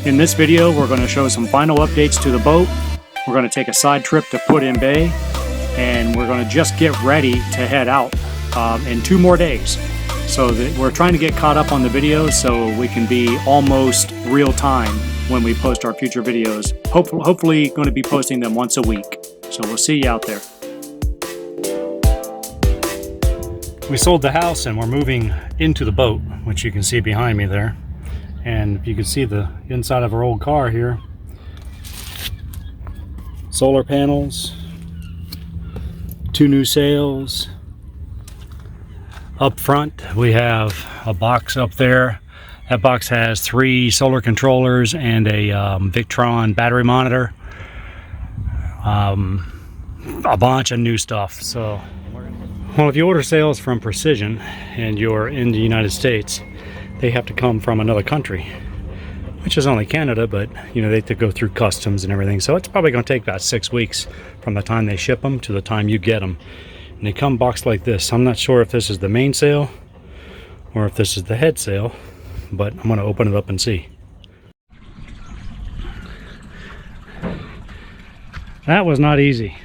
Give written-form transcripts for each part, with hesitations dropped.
In this video, we're going to show some final updates to the boat. We're going to take a side trip to Put in Bay, and we're going to just get ready to head out in 2 more days. So we're trying to get caught up on the videos so we can be almost real time when we post our future videos. Hopefully going to be posting them once a week. So we'll see you out there. We sold the house and we're moving into the boat, which you can see behind me there. And if you can see the inside of our old car here, solar panels, 2 new sails. Up front we have a box up there. That box has 3 solar controllers and a Victron battery monitor. A bunch of new stuff. So, well, if you order sails from Precision and you're in the United States, they have to come from another country, which is only Canada, but you know, they have to go through customs and everything. So it's probably going to take about 6 weeks from the time they ship them to the time you get them. And they come boxed like this. I'm not sure if this is the main sail or if this is the head sail, but I'm going to open it up and see. That was not easy.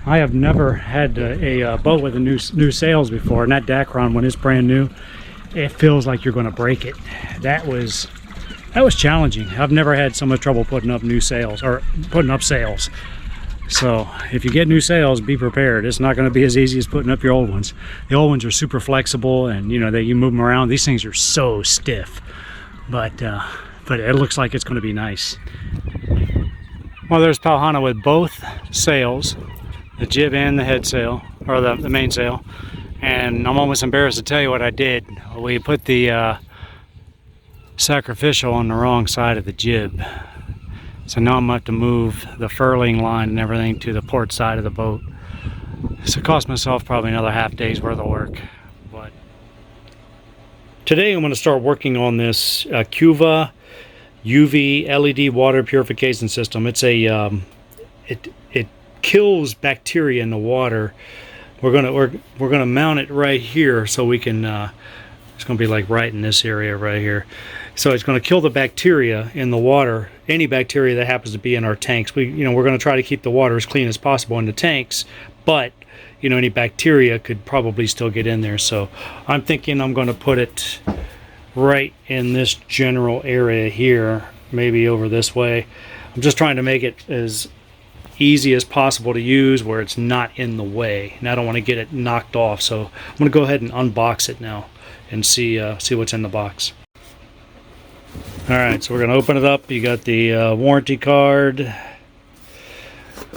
I have never had a boat with a new sails before, and that Dacron, when it's brand new, it feels like you're going to break it. That was challenging. I've never had so much trouble putting up new sails or putting up sails. So if you get new sails, be prepared. It's not going to be as easy as putting up your old ones. The old ones are super flexible, and you know, you move them around. These things are so stiff, but it looks like it's going to be nice. Well, there's Pal Hana with both sails, the jib and the head sail, or the main sail. And I'm almost embarrassed to tell you what I did. We put the sacrificial on the wrong side of the jib. So now I'm going to have to move the furling line and everything to the port side of the boat. So it cost myself probably another half day's worth of work. But today I'm going to start working on this Cuva UV LED water purification system. It's a it kills bacteria in the water. We're gonna mount it right here so we can. It's gonna be like right in this area right here. So it's gonna kill the bacteria in the water, any bacteria that happens to be in our tanks. We're gonna try to keep the water as clean as possible in the tanks, but you know, any bacteria could probably still get in there. So I'm thinking I'm gonna put it right in this general area here, maybe over this way. I'm just trying to make it as easy as possible to use where it's not in the way, and I don't want to get it knocked off. So I'm going to go ahead and unbox it now and see what's in the box. Alright, so we're going to open it up. You got the warranty card,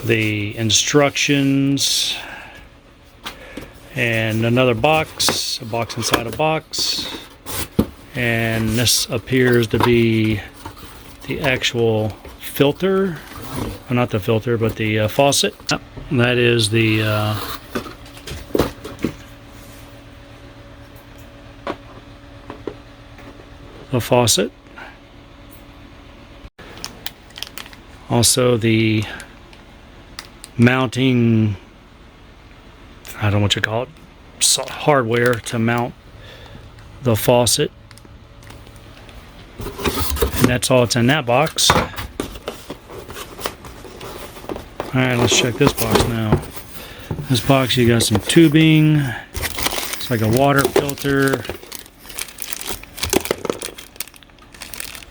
the instructions, and another box, a box inside a box. And this appears to be the actual filter. Well, not the filter, but the faucet. That is the faucet. Also the mounting, I don't know what you call it, hardware to mount the faucet. And that's all that's in that box. Alright, let's check this box now. This box, you got some tubing. It's like a water filter.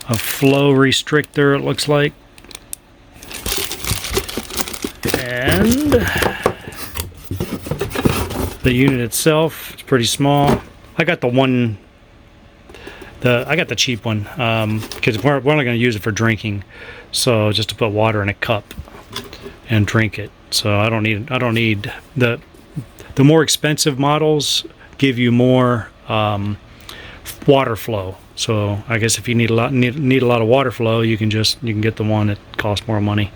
A flow restrictor, it looks like. And the unit itself, it's pretty small. I got the cheap one, because we're only going to use it for drinking. So just to put water in a cup and drink it. So I don't need the more expensive models give you more water flow. So I guess if you need a lot of water flow, you can get the one that costs more money.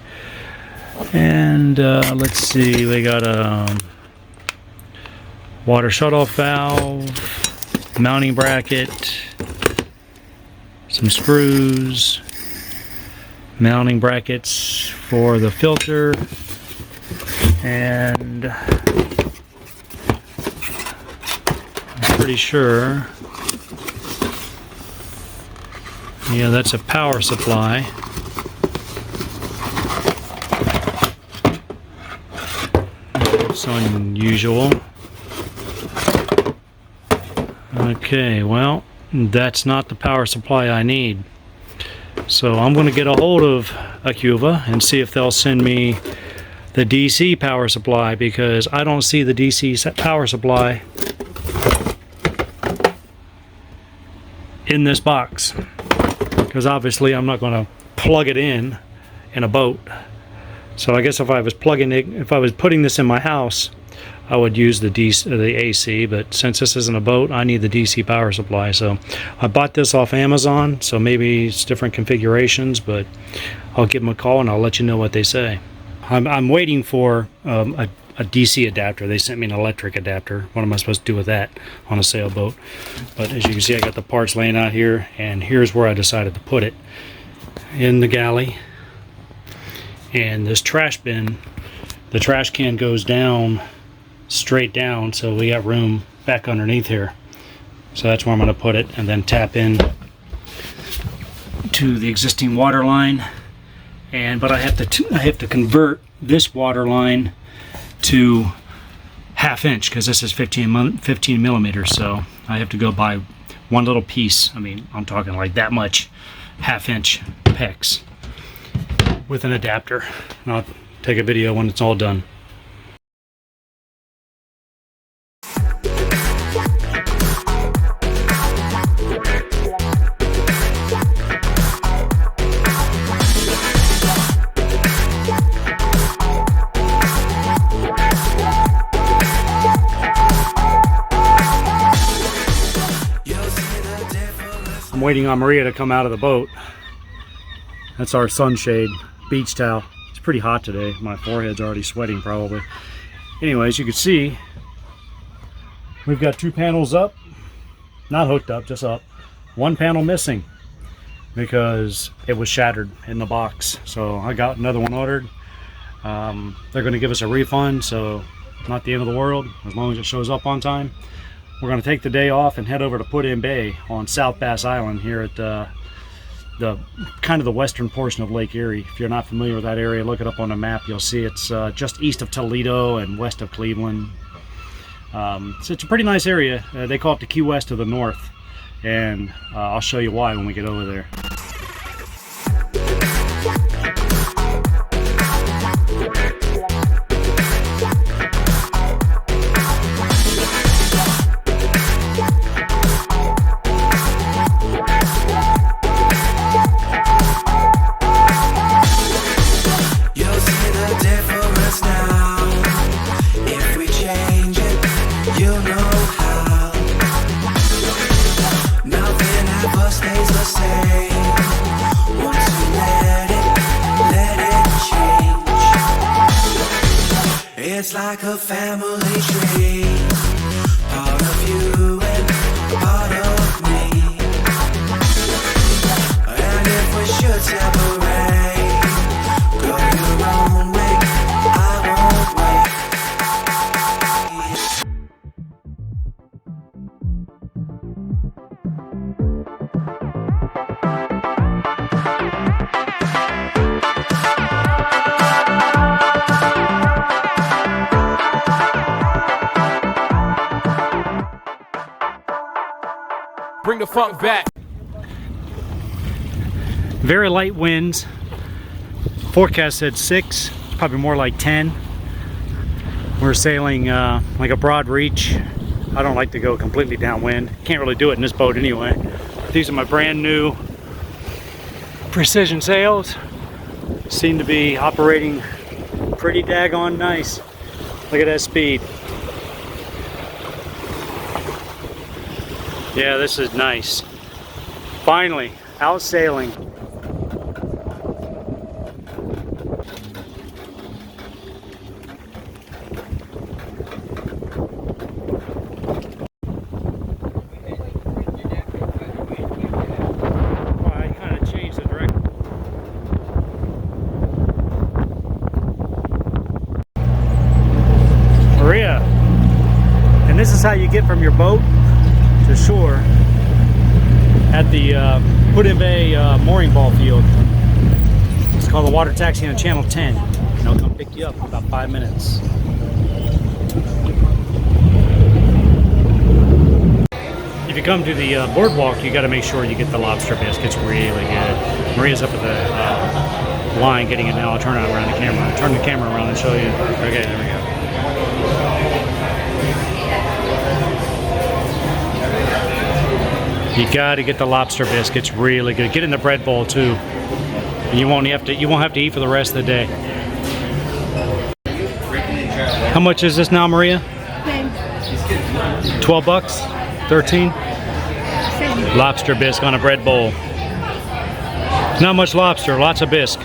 And let's see, we got a water shutoff valve, mounting bracket, some screws, mounting brackets for the filter, and I'm pretty sure Yeah, that's a power supply. It's unusual. Okay, well, that's not the power supply I need. So I'm going to get a hold of Acuva and see if they'll send me the DC power supply, because I don't see the DC power supply in this box. Because obviously I'm not going to plug it in a boat. So I guess if I was putting this in my house, I would use the AC, but since this isn't a boat, I need the DC power supply. So I bought this off Amazon, so maybe it's different configurations, but I'll give them a call and I'll let you know what they say. I'm waiting for a DC adapter. They sent me an electric adapter. What am I supposed to do with that on a sailboat? But as you can see, I got the parts laying out here, and here's where I decided to put it. In the galley. And this trash bin, the trash can goes down, straight down, so we got room back underneath here. So that's where I'm going to put it, and then tap in to the existing water line. But I have to convert this water line to 1/2 inch, because this is 15 millimeters. So I have to go buy one little piece. I mean, I'm talking like that much 1/2 inch PEX with an adapter. And I'll take a video when it's all done. I'm waiting on Maria to come out of the boat. That's our Sunshade beach towel. It's pretty hot today. My forehead's already sweating probably. Anyways, you can see we've got 2 panels up, not hooked up, just up. 1 panel missing because it was shattered in the box. So I got another one ordered. They're going to give us a refund, so not the end of the world as long as it shows up on time. We're going to take the day off and head over to Put In Bay on South Bass Island here at the kind of the western portion of Lake Erie. If you're not familiar with that area, look it up on a map. You'll see it's just east of Toledo and west of Cleveland. So it's a pretty nice area. They call it the Key West to the north, and I'll show you why when we get over there. It's like a family tree, part of you and part of me. And if we should separate, go your own way, I won't wait. Bring the funk back. Very light winds. Forecast said 6, probably more like 10. We're sailing like a broad reach. I don't like to go completely downwind. Can't really do it in this boat anyway. These are my brand new precision sails. Seem to be operating pretty daggone nice. Look at that speed. Yeah, this is nice. Finally, out sailing. I kind of changed the direction. Maria, and this is how you get from your boat to shore at the Put-in-Bay mooring ball field. It's called the Water Taxi on Channel 10. And I'll come pick you up in about 5 minutes. If you come to the boardwalk, you got to make sure you get the lobster biscuits. Really good. Maria's up at the line getting it now. I'll turn it around the camera. Turn the camera around and show you. Okay, there we go. You got to get the lobster biscuits. Really good. Get in the bread bowl too. You won't have to eat for the rest of the day. How much is this now, Maria? 12 bucks? 13? Lobster bisque on a bread bowl. Not much lobster, lots of bisque.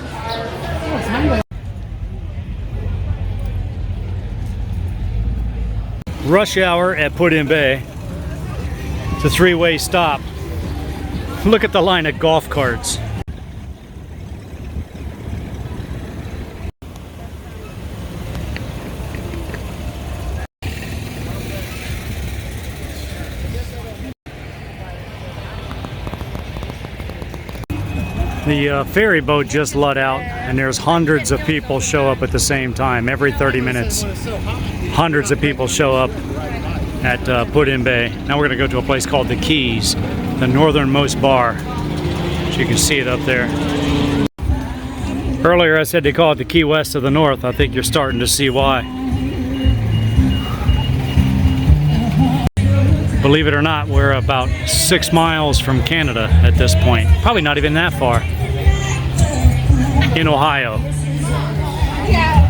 Rush hour at Put-in-Bay. It's a three-way stop. Look at the line of golf carts. The ferry boat just let out, and there's hundreds of people show up at the same time every 30 minutes. Hundreds of people show up at Put-in-Bay. Now we're going to go to a place called the Keys, the northernmost bar. So you can see it up there. Earlier I said they call it the Key West of the North. I think you're starting to see why. Believe it or not, we're about 6 miles from Canada at this point. Probably not even that far. In Ohio. Yeah.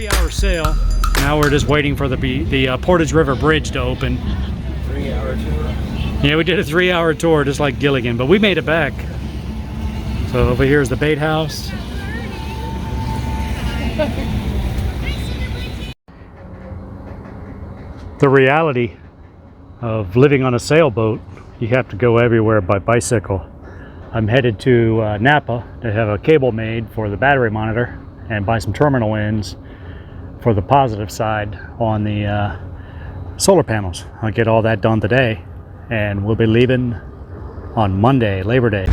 3-hour sail. Now we're just waiting for the Portage River Bridge to open. 3-hour tour. Yeah, we did a 3-hour tour just like Gilligan, but we made it back. So over here is the bait house. The reality of living on a sailboat, you have to go everywhere by bicycle. I'm headed to Napa to have a cable made for the battery monitor and buy some terminal ends for the positive side on the solar panels. I'll get all that done today, and we'll be leaving on Monday, Labor Day.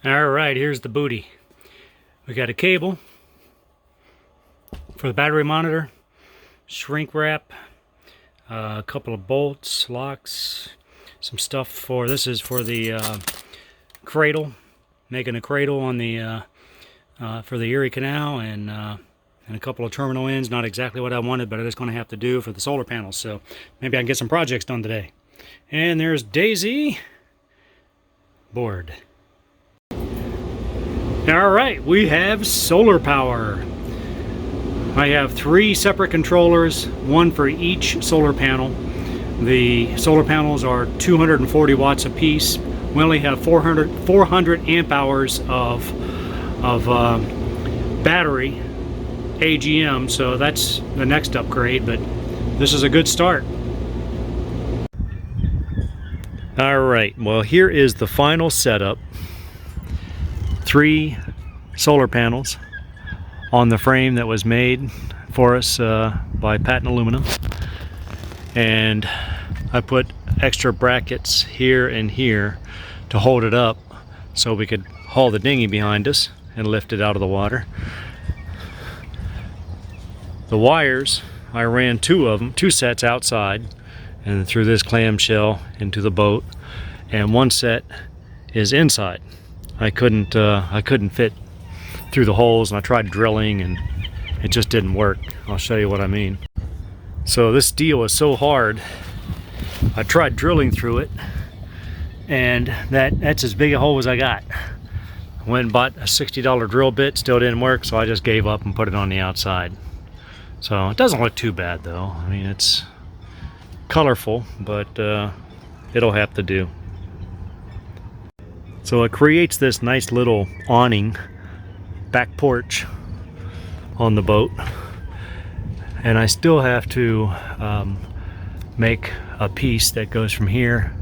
Alright, here's the booty. We got a cable for the battery monitor, shrink wrap, a couple of bolts, locks, some stuff for, this is for the cradle, making a cradle on the for the Erie Canal, and a couple of terminal ends. Not exactly what I wanted, but I was going to have to do for the solar panels, so maybe I can get some projects done today. And there's Daisy board. Alright, we have solar power. I have 3 separate controllers, one for each solar panel. The solar panels are 240 watts a piece. We only have 400 amp hours of battery AGM, so that's the next upgrade, but this is a good start. All right, well, here is the final setup. 3 solar panels on the frame that was made for us by Patent Aluminum, and I put extra brackets here and here to hold it up so we could haul the dinghy behind us and lift it out of the water. The wires, I ran 2 of them, 2 sets outside and through this clamshell into the boat, and 1 set is inside. I couldn't fit through the holes, and I tried drilling and it just didn't work. I'll show you what I mean. So this steel is so hard, I tried drilling through it, and that's as big a hole as I got. I went and bought a $60 drill bit, still didn't work, so I just gave up and put it on the outside. So it doesn't look too bad though. I mean, it's colorful, but it'll have to do. So it creates this nice little awning back porch on the boat, and I still have to make a piece that goes from here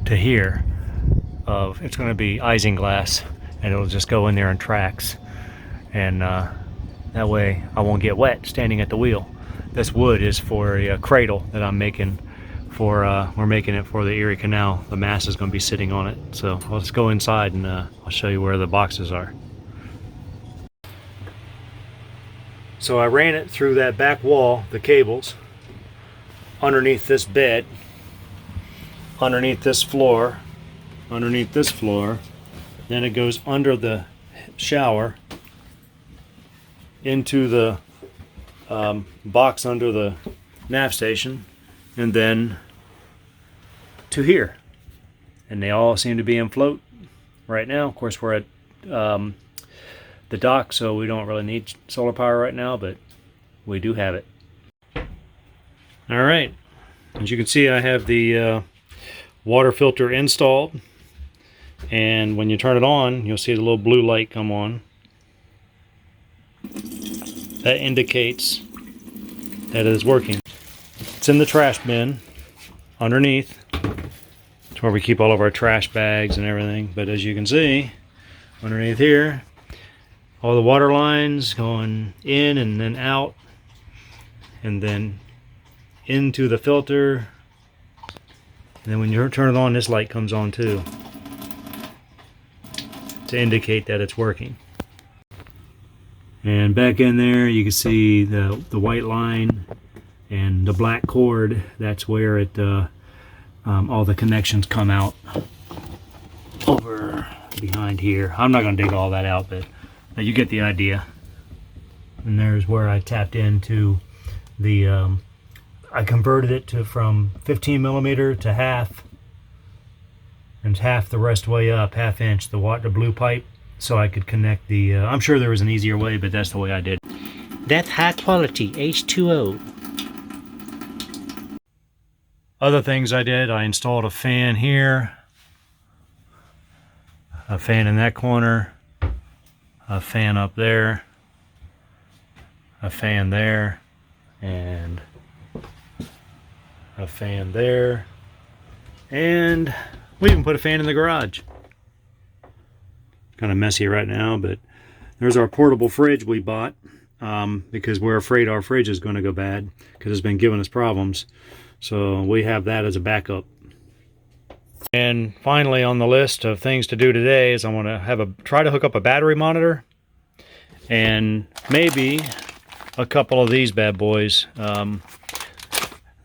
to here. It's going to be isinglass, and it'll just go in there in tracks, and that way I won't get wet standing at the wheel. This wood is for a cradle that I'm making for, we're making it for the Erie Canal. The mast is going to be sitting on it. So let's go inside and I'll show you where the boxes are. So I ran it through that back wall, the cables, underneath this bed, underneath this floor, then it goes under the shower, into the box under the nav station, and then to here. And they all seem to be in float right now. Of course, we're at the dock, so we don't really need solar power right now, but we do have it. All right, as you can see, I have the water filter installed, and when you turn it on, you'll see the little blue light come on. That indicates that it is working. It's in the trash bin underneath. It's where we keep all of our trash bags and everything. But as you can see, underneath here, all the water lines going in and then out, and then into the filter. And then when you turn it on, this light comes on too, to indicate that it's working. And back in there you can see the white line and the black cord. That's where it all the connections come out over behind here. I'm not going to dig all that out, but you get the idea. And there's where I tapped into the I converted it to from 15 millimeter to half, and half the rest way up, half inch, the blue pipe, so I could connect the, I'm sure there was an easier way, but that's the way I did. That's high quality H2O. Other things I did, I installed a fan here, a fan in that corner, a fan up there, a fan there, and a fan there, and we even put a fan in the garage. Kind of messy right now, but there's our portable fridge we bought because we're afraid our fridge is going to go bad because it's been giving us problems. So we have that as a backup. And finally on the list of things to do today is I want to try to hook up a battery monitor and maybe a couple of these bad boys.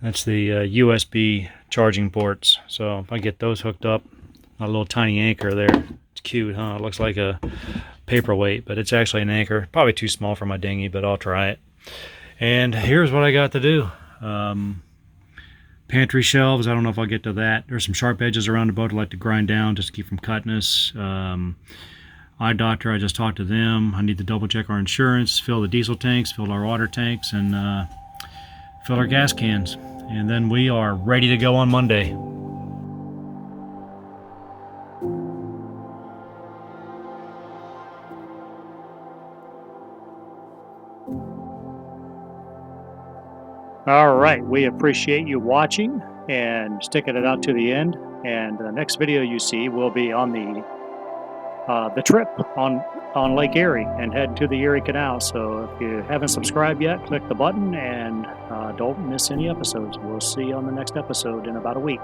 That's the USB charging ports. So if I get those hooked up, a little tiny anchor there. It's cute, huh? It looks like a paperweight, but it's actually an anchor. Probably too small for my dinghy, but I'll try it. And here's what I got to do. Pantry shelves, I don't know if I'll get to that. There's some sharp edges around the boat I'd like to grind down just to keep from cutting us. Eye doctor, I just talked to them. I need to double check our insurance, fill the diesel tanks, fill our water tanks, and fill our gas cans. And then we are ready to go on Monday. All right, we appreciate you watching and sticking it out to the end. And the next video you see will be on the trip on Lake Erie and head to the Erie Canal. So if you haven't subscribed yet, click the button and don't miss any episodes. We'll see you on the next episode in about a week.